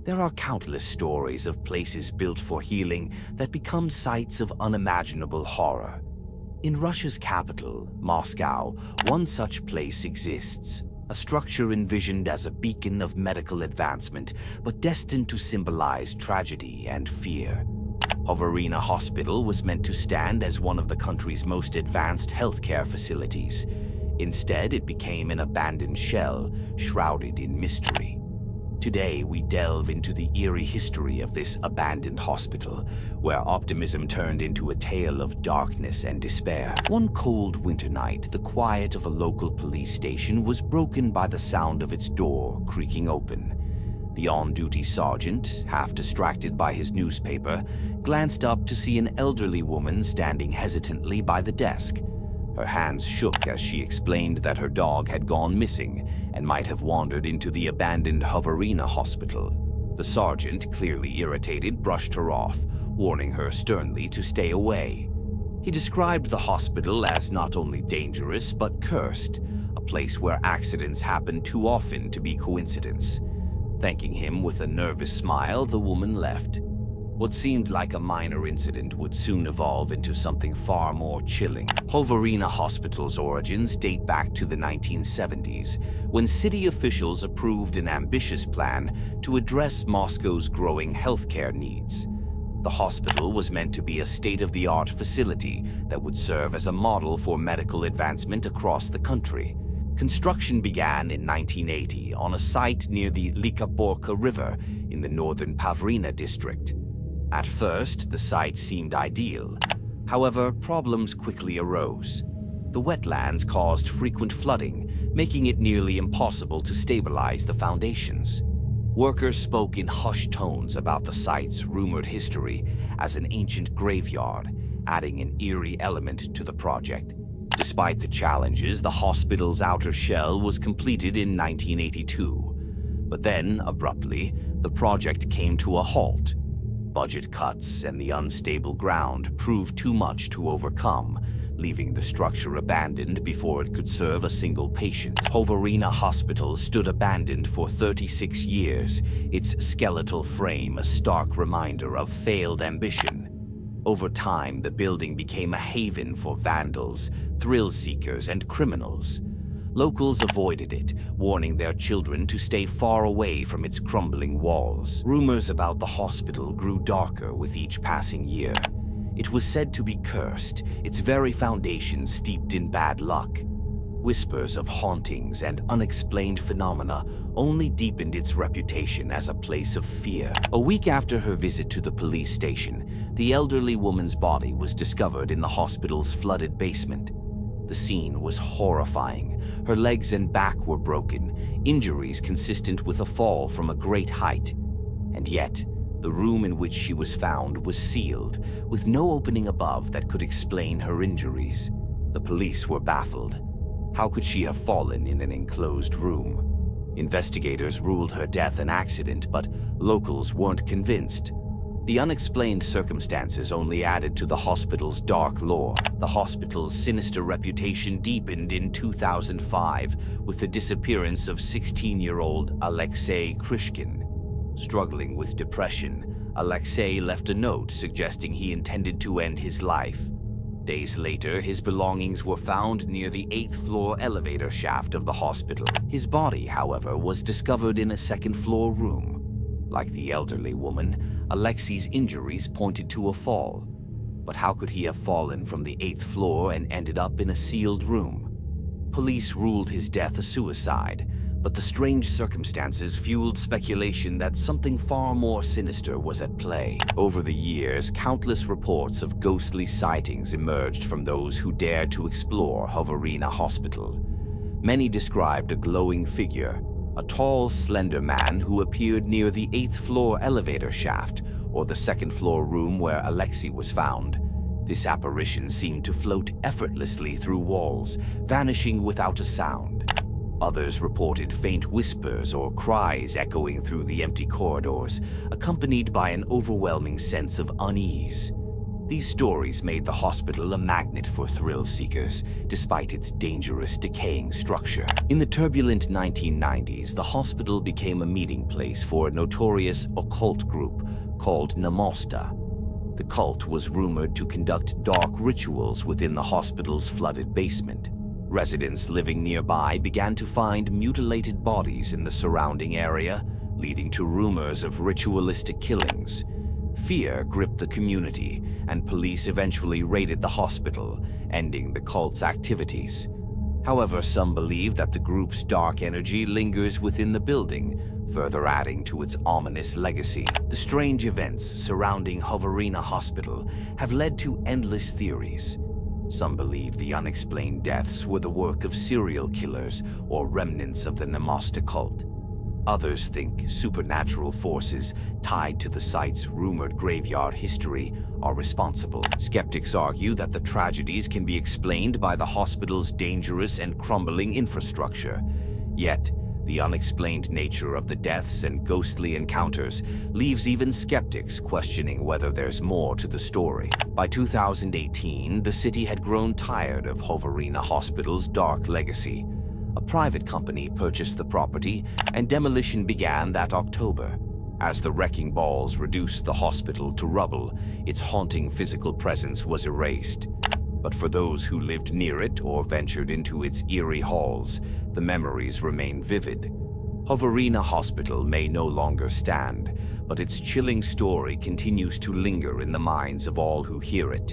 There are countless stories of places built for healing that become sites of unimaginable horror. In Russia's capital, Moscow, one such place exists, a structure envisioned as a beacon of medical advancement, but destined to symbolize tragedy and fear. Hoverina Hospital was meant to stand as one of the country's most advanced healthcare facilities. Instead, it became an abandoned shell, shrouded in mystery. Today, we delve into the eerie history of this abandoned hospital, where optimism turned into a tale of darkness and despair. One cold winter night, the quiet of a local police station was broken by the sound of its door creaking open. The on-duty sergeant, half distracted by his newspaper, glanced up to see an elderly woman standing hesitantly by the desk. Her hands shook as she explained that her dog had gone missing and might have wandered into the abandoned Hoverina Hospital. The sergeant, clearly irritated, brushed her off, warning her sternly to stay away. He described the hospital as not only dangerous but cursed, a place where accidents happen too often to be coincidence. Thanking him with a nervous smile, the woman left. What seemed like a minor incident would soon evolve into something far more chilling. Hoverina Hospital's origins date back to the 1970s, when city officials approved an ambitious plan to address Moscow's growing healthcare needs. The hospital was meant to be a state-of-the-art facility that would serve as a model for medical advancement across the country. Construction began in 1980 on a site near the Likaborka River in the northern Pavrina district. At first, the site seemed ideal. However, problems quickly arose. The wetlands caused frequent flooding, making it nearly impossible to stabilize the foundations. Workers spoke in hushed tones about the site's rumored history as an ancient graveyard, adding an eerie element to the project. Despite the challenges, the hospital's outer shell was completed in 1982. But then, abruptly, the project came to a halt. Budget cuts and the unstable ground proved too much to overcome, leaving the structure abandoned before it could serve a single patient. Hoverina Hospital stood abandoned for 36 years, its skeletal frame a stark reminder of failed ambition. Over time, the building became a haven for vandals, thrill-seekers, and criminals. Locals avoided it, warning their children to stay far away from its crumbling walls. Rumors about the hospital grew darker with each passing year. It was said to be cursed, its very foundation steeped in bad luck. Whispers of hauntings and unexplained phenomena only deepened its reputation as a place of fear. A week after her visit to the police station, the elderly woman's body was discovered in the hospital's flooded basement. The scene was horrifying. Her legs and back were broken, injuries consistent with a fall from a great height. And yet, the room in which she was found was sealed, with no opening above that could explain her injuries. The police were baffled. How could she have fallen in an enclosed room? Investigators ruled her death an accident, but locals weren't convinced. The unexplained circumstances only added to the hospital's dark lore. The hospital's sinister reputation deepened in 2005 with the disappearance of 16-year-old Alexei Krishkin. Struggling with depression, Alexei left a note suggesting he intended to end his life. Days later, his belongings were found near the 8th floor elevator shaft of the hospital. His body, however, was discovered in a second-floor room. Like the elderly woman, Alexei's injuries pointed to a fall. But how could he have fallen from the 8th floor and ended up in a sealed room? Police ruled his death a suicide, but the strange circumstances fueled speculation that something far more sinister was at play. Over the years, countless reports of ghostly sightings emerged from those who dared to explore Hoverina Hospital. Many described a glowing figure, a tall, slender man who appeared near the 8th floor elevator shaft, or the second-floor room where Alexei was found. This apparition seemed to float effortlessly through walls, vanishing without a sound. Others reported faint whispers or cries echoing through the empty corridors, accompanied by an overwhelming sense of unease. These stories made the hospital a magnet for thrill seekers, despite its dangerous, decaying structure. In the turbulent 1990s, the hospital became a meeting place for a notorious occult group called Namosta. The cult was rumored to conduct dark rituals within the hospital's flooded basement. Residents living nearby began to find mutilated bodies in the surrounding area, leading to rumors of ritualistic killings. Fear gripped the community, and police eventually raided the hospital, ending the cult's activities. However, some believe that the group's dark energy lingers within the building, further adding to its ominous legacy. The strange events surrounding Hoverina Hospital have led to endless theories. Some believe the unexplained deaths were the work of serial killers or remnants of the Namosta cult. Others think supernatural forces tied to the site's rumored graveyard history are responsible. Skeptics argue that the tragedies can be explained by the hospital's dangerous and crumbling infrastructure. Yet, the unexplained nature of the deaths and ghostly encounters leaves even skeptics questioning whether there's more to the story. By 2018, the city had grown tired of Hoverina Hospital's dark legacy. A private company purchased the property, and demolition began that October. As the wrecking balls reduced the hospital to rubble, its haunting physical presence was erased. But for those who lived near it or ventured into its eerie halls, the memories remain vivid. Hoverina Hospital may no longer stand, but its chilling story continues to linger in the minds of all who hear it.